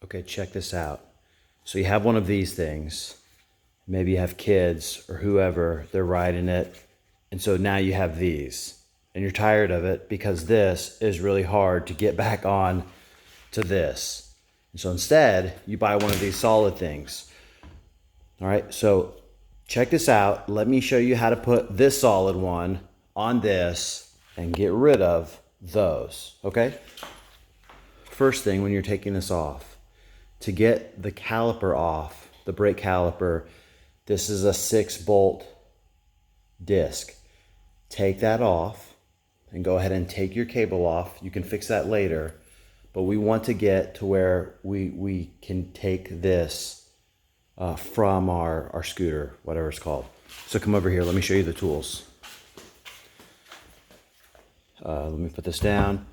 Okay, check this out. So you have one of these things. Maybe you have kids or whoever, they're riding it. And so now you have these. And you're tired of it because this is really hard to get back on to this. And so instead, you buy one of these solid things. All right, so check this out. Let me show you how to put this solid one on this and get rid of those, okay? First thing, when you're taking this off, to get the caliper off, the brake caliper, this is a 6-bolt disc. Take that off and go ahead and take your cable off. You can fix that later, but we want to get to where we can take this from our scooter, whatever it's called. So come over here, let me show you the tools. Let me put this down.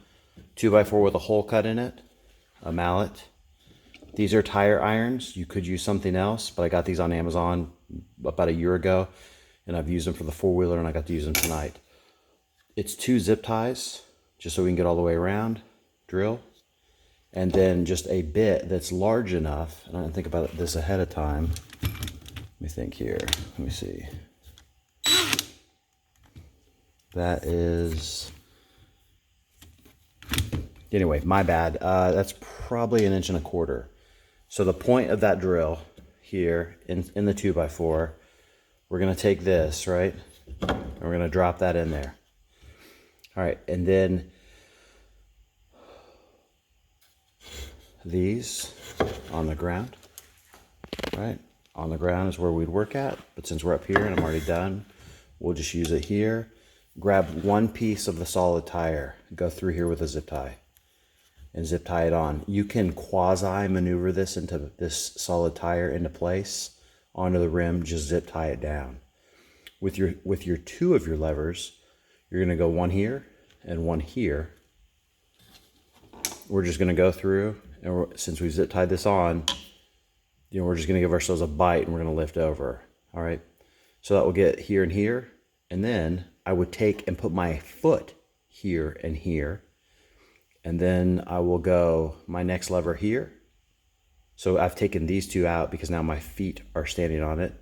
2x4 with a hole cut in it, a mallet. These are tire irons. You could use something else, but I got these on Amazon about a year ago, and I've used them for the 4-wheeler, and I got to use them tonight. It's 2 zip ties, just so we can get all the way around, drill. And then just a bit that's large enough, and I didn't think about this ahead of time. Let me think here, let me see. That is, anyway, my bad. That's probably 1.25 inches. So the point of that drill here in the 2x4, we're gonna take this, right? And we're gonna drop that in there. All right, and then these on the ground, right? On the ground is where we'd work at, but since we're up here and I'm already done, we'll just use it here. Grab one piece of the solid tire, go through here with a zip tie, and zip tie it on. You can quasi maneuver this into this solid tire into place onto the rim, just zip tie it down. With your 2 of your levers, you're gonna go one here and one here. We're just gonna go through, and since we zip tied this on, you know, we're just gonna give ourselves a bite and we're gonna lift over, all right? So that will get here and here, and then I would take and put my foot here and here, and then I will go my next lever here. So I've taken these 2 out because now my feet are standing on it.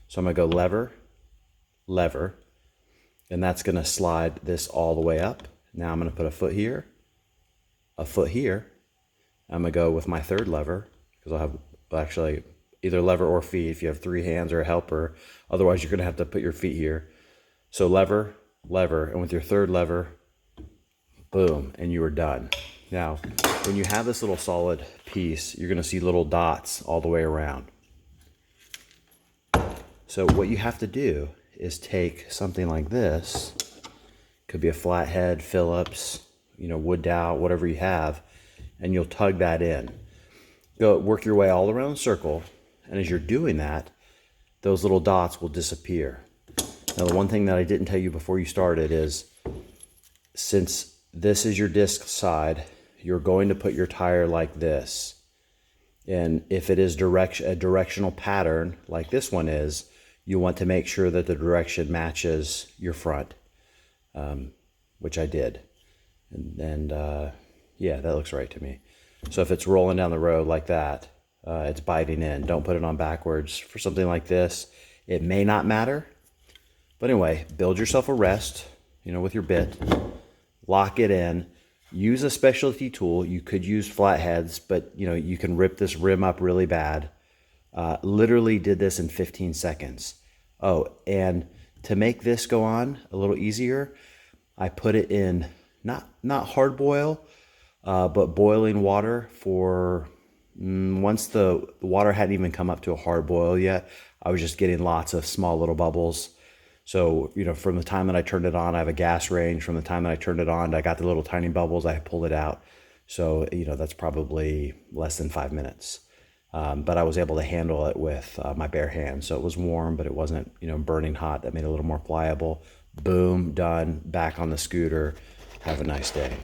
So I'm gonna go lever, lever, and that's gonna slide this all the way up. Now I'm gonna put a foot here, a foot here. I'm gonna go with my 3rd lever, because I'll have actually either lever or feet if you have 3 hands or a helper. Otherwise, you're gonna have to put your feet here. So lever, lever, and with your 3rd lever, boom, and you are done. Now, when you have this little solid piece, you're gonna see little dots all the way around. So what you have to do is take something like this, could be a flathead, Phillips, you know, wood dowel, whatever you have, and you'll tug that in. Go work your way all around the circle, and as you're doing that, those little dots will disappear. Now, the one thing that I didn't tell you before you started is, since this is your disc side, you're going to put your tire like this. And if it is a directional pattern, like this one is, you want to make sure that the direction matches your front, which I did. And yeah, that looks right to me. So if it's rolling down the road like that, it's biting in. Don't put it on backwards. For something like this, it may not matter. But anyway, build yourself a rest, you know, with your bit. Lock it in. Use a specialty tool. You could use flatheads, but you know, you can rip this rim up really bad. Literally did this in 15 seconds. Oh, and to make this go on a little easier, I put it in not hard boil, but boiling water for once the water hadn't even come up to a hard boil yet. I was just getting lots of small little bubbles. So, you know, from the time that I turned it on, I have a gas range. From the time that I turned it on, I got the little tiny bubbles, I pulled it out. So, you know, that's probably less than 5 minutes. But I was able to handle it with my bare hands. So it was warm, but it wasn't, you know, burning hot. That made it a little more pliable. Boom, done, back on the scooter. Have a nice day.